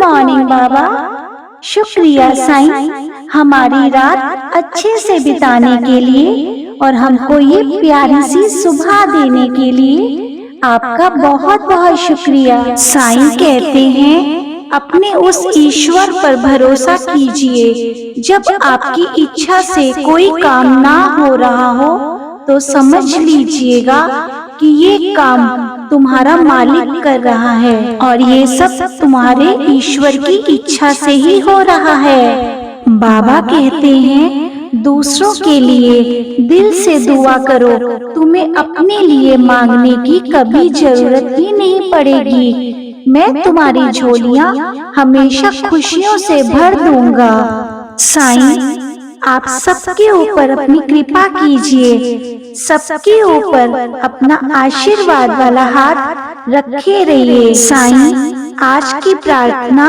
Morning बाबा। शुक्रिया साईं, हमारी रात अच्छे से बिताने के लिए और हमको ये प्यारी सी सुबह देने के लिए आपका बहुत बहुत शुक्रिया। साईं कहते हैं अपने उस ईश्वर पर भरोसा कीजिए। जब आपकी इच्छा से कोई काम ना हो रहा हो तो समझ लीजिएगा कि ये काम तुम्हारा मालिक कर रहा है और ये सब तुम्हारे ईश्वर की इच्छा से ही हो रहा है। बाबा कहते हैं दूसरों के लिए दिल से दुआ करो, तुम्हें अपने लिए मांगने की कभी जरूरत ही नहीं पड़ेगी। मैं तुम्हारी झोलियां हमेशा खुशियों से भर दूंगा। साईं, आप सबके ऊपर अपनी कृपा कीजिए, सबके ऊपर अपना आशीर्वाद वाला हाथ रखे रहिए। साईं, आज की प्रार्थना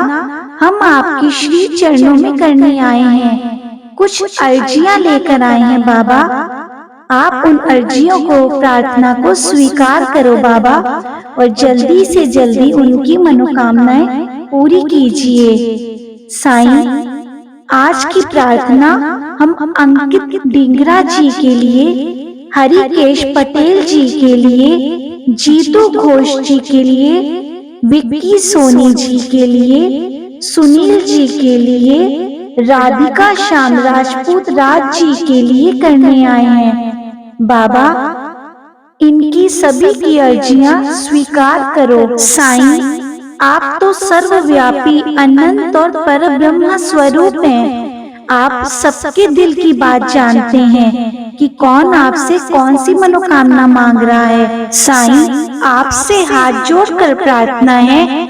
हम आपके श्री चरणों में करने आए हैं। कुछ अर्जियां लेकर आए हैं बाबा। आप उन अर्जियों को, प्रार्थना को स्वीकार करो बाबा और जल्दी से जल्दी उनकी मनोकामनाएं पूरी कीजिए। साईं, आज की प्रार्थना हम अंकित डिंगरा जी के लिए, हरिकेश पटेल जी के लिए, जीतू घोष जी के लिए, विक्की सोनी जी के लिए, सुनील जी के लिए, राधिका श्याम राजपूत राज जी के लिए करने आए हैं। बाबा, इनकी सभी की अर्जियां स्वीकार करो। साईं, आप तो सर्वव्यापी अनंत और परब्रह्म स्वरूप हैं। आप सबके दिल की बात जानते हैं कि कौन आपसे कौन सी मनोकामना मांग रहा है। साईं, आपसे हाथ जोड़कर प्रार्थना है,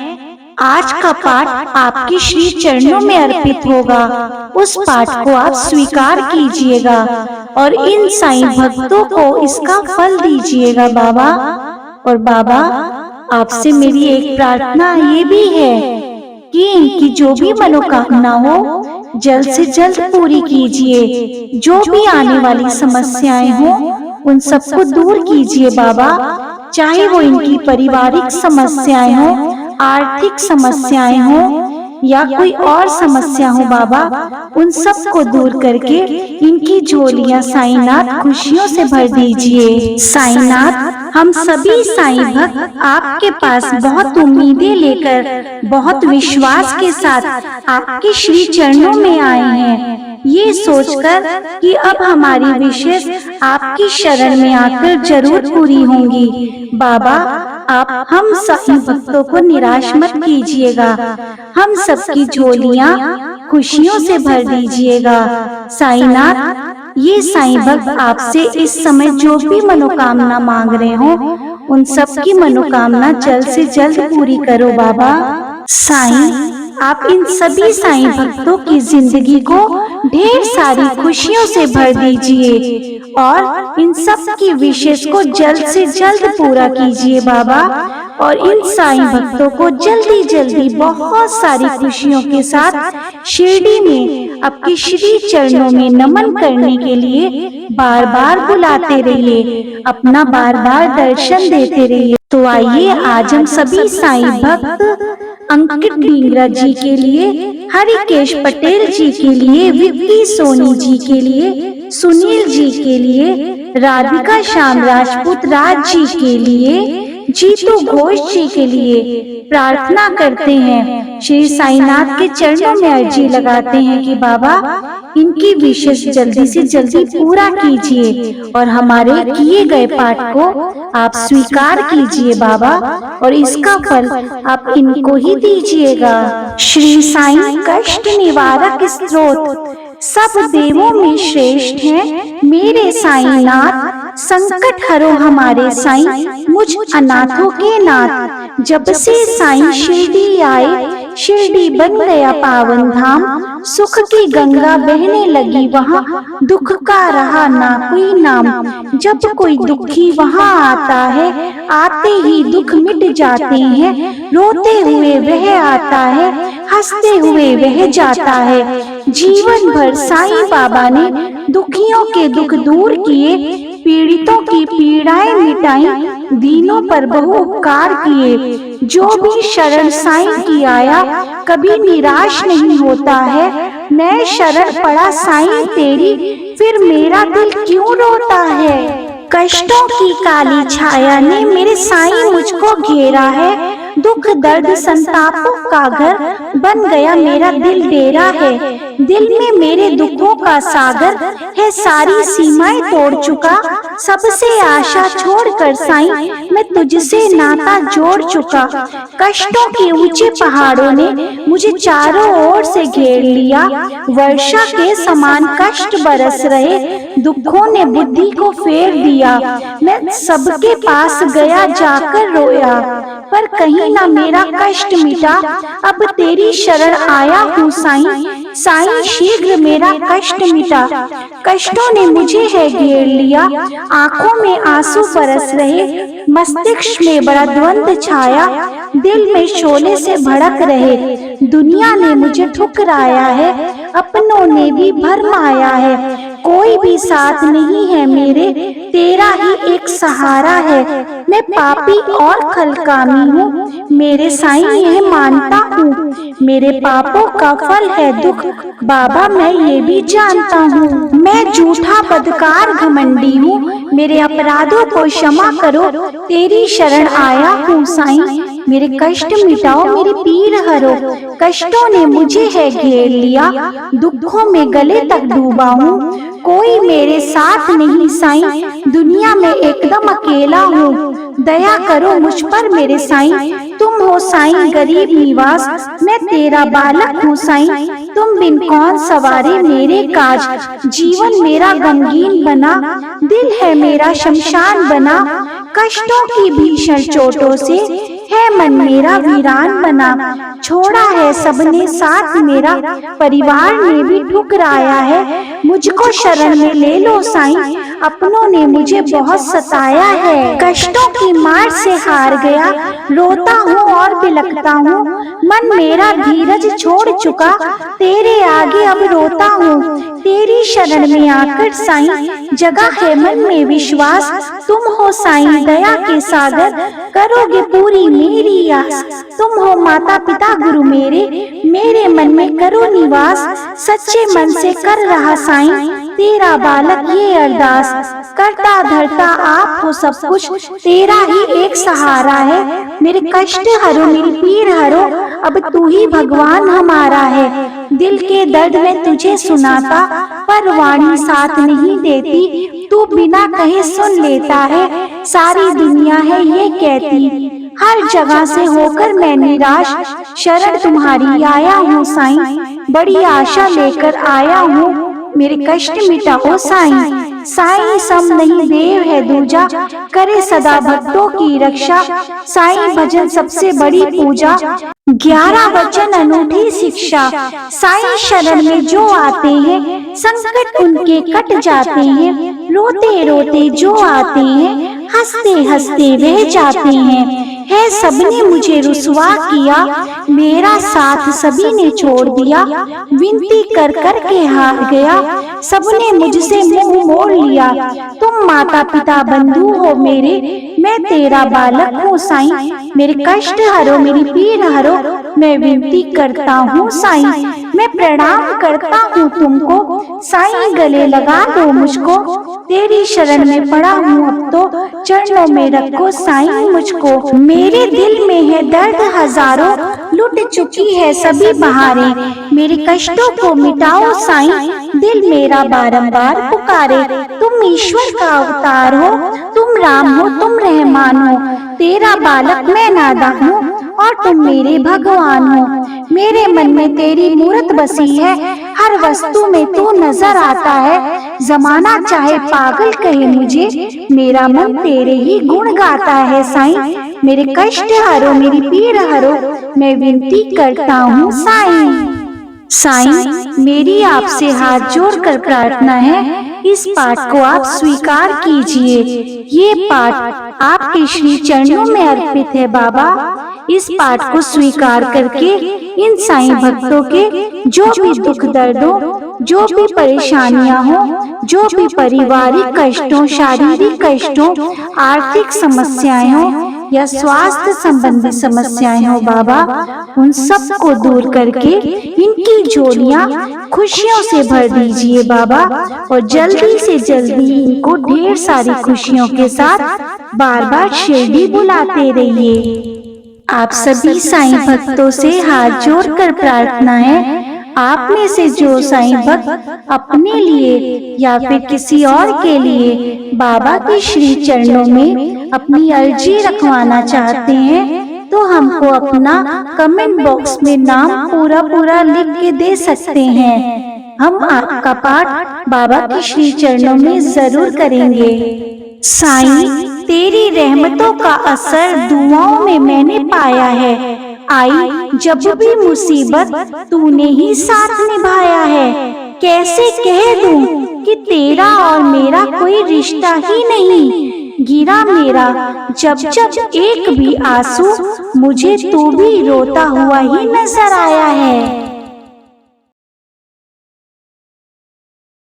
आज का पाठ आपके श्री चरणों में अर्पित होगा। उस पाठ को आप स्वीकार कीजिएगा और इन साईं भक्तों को इसका फल दीजिएगा बाबा। और बाबा, आपसे मेरी एक प्रार्थना ये भी है कि इनकी जो भी मनोकामना हो जल्द से जल्द पूरी कीजिए। जो भी आने वाली समस्याएं हो उन सबको दूर कीजिए बाबा। चाहे वो इनकी पारिवारिक समस्याएं हो, आर्थिक समस्याएं हो या कोई और समस्या हो बाबा, उन सब को दूर करके इनकी झोलियां साईनाथ खुशियों से भर दीजिए। साईनाथ, हम सभी साईं भक्त आपके पास बहुत उम्मीदें लेकर, बहुत विश्वास के साथ आपके श्री चरणों में आए हैं, ये सोचकर कि अब हमारी विशेष आपकी शरण में आकर जरूर पूरी होंगी। बाबा, आप हम सभी भक्तों को निराश मत कीजिएगा, हम सबकी झोलियां खुशियों से भर दीजिएगा। साईनाथ, ये साईं भक्त आपसे इस समय जो भी मनोकामना मांग रहे हो उन सबकी मनोकामना जल्द से जल्द पूरी करो बाबा। साईं, आप इन सभी साईं भक्तों की जिंदगी को ढेर सारी खुशियों से भर दीजिए और इन सब की विशेष को जल्द से जल्द पूरा कीजिए बाबा। और इन साईं भक्तों को जल्दी जल्दी बहुत सारी खुशियों के साथ शिरडी में आपके श्री चरणों में नमन करने के लिए बार बार बुलाते रहिए, अपना बार बार दर्शन देते रहिए। तो आइए आज हम सभी साईं भक्त अंकित डिंगरा जी के लिए, हरिकेश पटेल जी के लिए, विक्की सोनी जी के लिए, सुनील जी के लिए, राधिका श्याम राजपूत राज जी के लिए, जीतू घोष जी के लिए प्रार्थना करते हैं। श्री साईनाथ के चरणों में अर्जी लगाते हैं कि बाबा इनकी विशेष जल्दी से जल्दी पूरा कीजिए और हमारे किए गए पाठ को आप स्वीकार कीजिए बाबा और इसका फल आप इनको ही दीजिएगा। श्री साईं कष्ट निवारक स्त्रोत, सब देवों में श्रेष्ठ हैं मेरे साईनाथ। संकट हरो हमारे साईं, मुझ अनाथों के नाथ। जब से साईं शिरडी आए, शिरडी बन गया पावन धाम। सुख की गंगा बहने लगी वहाँ, दुख का रहा ना कोई नाम। जब कोई दुखी वहाँ आता है, आते ही दुख मिट जाते हैं। रोते हुए वह आता है, हंसते हुए वह जाता है। जीवन भर साईं बाबा ने दुखियों के दुख दूर किए, पीड़ितों की पीड़ाएं मिटाई। दीनों पर बहु उपकार किए। जो भी शरण साईं की आया कभी निराश नहीं होता है। मैं शरण पड़ा साईं तेरी, फिर मेरा दिल क्यों रोता है। कष्टों की काली छाया ने मेरे साईं मुझको घेरा है। दुख दर्द संतापों का घर बन गया मेरा दिल डेरा है। दिल में मेरे दुखों का सागर है, सारी सीमाएं तोड़ चुका। सबसे आशा छोड़कर साईं मैं तुझसे नाता जोड़ चुका। कष्टों के ऊंचे पहाड़ों ने मुझे चारों ओर से घेर लिया। वर्षा के समान कष्ट बरस रहे, दुखों ने बुद्धि को फेर दिया। मैं सबके पास गया जाकर रोया, पर कहीं ना मेरा कष्ट मिटा। अब तेरी शरण आया हूँ साईं, साईं शीघ्र मेरा कष्ट मिटा। कष्टों ने मुझे है घेर लिया, आंखों में आंसू बरस रहे। मस्तिष्क में बड़ा द्वंद छाया, दिल में शोले से भड़क रहे। दुनिया ने मुझे ठुकराया है, अपनों ने भी भरमाया है। कोई भी साथ नहीं है मेरे, तेरा ही एक सहारा है। मैं पापी और खलकामी हूँ, मेरे साईं यह मानता हूँ। मेरे पापों का फल है दुख, बाबा मैं ये भी जानता हूँ। मैं झूठा बदकार घमंडी हूँ, मेरे अपराधों को क्षमा करो। तेरी शरण आया हूँ साईं, मेरे कष्ट मिटाओ, मेरी पीड़ हरो। कष्टों ने मुझे है घेर लिया, दुखों में गले तक डूबा हूँ। कोई मेरे साथ नहीं साईं, दुनिया में एकदम अकेला हूँ। दया करो मुझ पर मेरे साईं, तुम हो साईं गरीब निवास। मैं तेरा बालक हूँ साईं, तुम बिन कौन सवारे मेरे काज। जीवन मेरा गमगीन बना, दिल है मेरा शमशान बना। कष्टों की भीषण चोटों से है मन मेरा वीरान बना। छोड़ा है सबने साथ मेरा, परिवार ने भी ठुकराया है। मुझको शरण में ले लो साईं, अपनों ने मुझे बहुत सताया है। कष्टों की मार से हार गया, रोता हूँ और बिलखता हूँ। मन मेरा धीरज छोड़ चुका, तेरे आगे अब रोता हूँ। तेरी शरण में आकर साईं जगा है मन में विश्वास। तुम हो साईं दया के सागर, करोगे पूरी मेरी आस। तुम हो माता पिता गुरु मेरे मन में करो निवास। सच्चे मन से कर रहा साईं तेरा बालक ये अरदास। करता धरता आप हो सब कुछ, तेरा ही एक सहारा है। मेरे कष्ट हरो, मेरी पीड़ हरो, अब तू ही भगवान हमारा है। दिल के दर्द में तुझे सुनाता, पर वाणी साथ नहीं देती। तू बिना कहे सुन लेता है, सारी दुनिया है ये कहती। हर जगह से होकर मैं निराश, शरण तुम्हारी आया हूँ साईं। बड़ी आशा लेकर आया हूँ, मेरे कष्ट मिटाओ साईं। साईं सम नहीं देव है दूजा, करे सदा भक्तों की रक्षा। साईं भजन सबसे बड़ी पूजा, 11 वचन अनूठी शिक्षा। साईं शरण में जो आते हैं, संकट उनके कट जाते हैं। रोते रोते जो आते हैं, हंसते हंसते बह जाते हैं। है सबने मुझे रुसवा किया, मेरा साथ सभी ने छोड़ दिया। विनती कर कर के हार गया, सबने मुझसे मुंह मोड़ लिया। तुम माता पिता बंधु हो मेरे, मैं तेरा बालक हूँ साईं। मेरे कष्ट हरो, मेरी पीड़ हरो, मैं विनती करता हूँ साईं। मैं प्रणाम करता हूँ तुमको, साईं गले लगा दो मुझको। तेरी शरण में पड़ा हूँ अब तो, चरणों में रखो साईं मुझको। मेरे दिल में है दर्द हजारों, लुट चुकी है सभी बहारें। मेरे कष्टों को मिटाओ साईं, दिल मेरा बारंबार पुकारे। तुम ईश्वर का अवतार हो, तुम राम हो, तुम रहमान हो। तेरा बालक मैं नादान हूँ और तुम मेरे भगवान हो। मेरे मन में तेरी मूरत बसी है, हर वस्तु में तू नजर आता है। जमाना चाहे पागल कहे मुझे, मेरा मन तेरे ही गुण गाता है साईं। मेरे कष्ट हरो, मेरी पीड़ हरो, मैं विनती करता हूँ साईं। साईं मेरी आपसे हाथ जोड़कर प्रार्थना है, इस पाठ को आप स्वीकार कीजिए। ये पाठ आपके श्री चरणों में अर्पित है बाबा। इस पाठ को स्वीकार करके इन साईं भक्तों के जो भी दुख दर्द हो, जो भी परेशानियां हो, जो भी पारिवारिक कष्टों, शारीरिक कष्टों, आर्थिक समस्याएं हो या स्वास्थ्य संबंधी समस्याएं हो बाबा, उन सब को दूर करके इनकी झोलियां खुशियों से भर दीजिए बाबा, और जल्दी से जल्दी इनको ढेर सारी खुशियों के साथ बार बार शिरडी बुलाते रहिए। आप सभी साईं भक्तों से हाथ जोड़कर प्रार्थना है, आप में से जो साईं भक्त अपने लिए या फिर किसी और के लिए बाबा के श्री चरणों में अपनी अर्जी रखवाना चाहते हैं, तो हमको अपना कमेंट बॉक्स में नाम पूरा लिख के दे सकते हैं। हम आपका पाठ बाबा के श्री चरणों में जरूर करेंगे। साईं, तेरी रहमतों का असर दुआओं में मैंने पाया है। आई जब भी मुसीबत तूने ही साथ निभाया है। कैसे कह दूं कि तेरा और मेरा कोई रिश्ता ही नहीं। गिरा मेरा जब जब एक भी आंसू, मुझे तू भी रोता हुआ ही नजर आया है।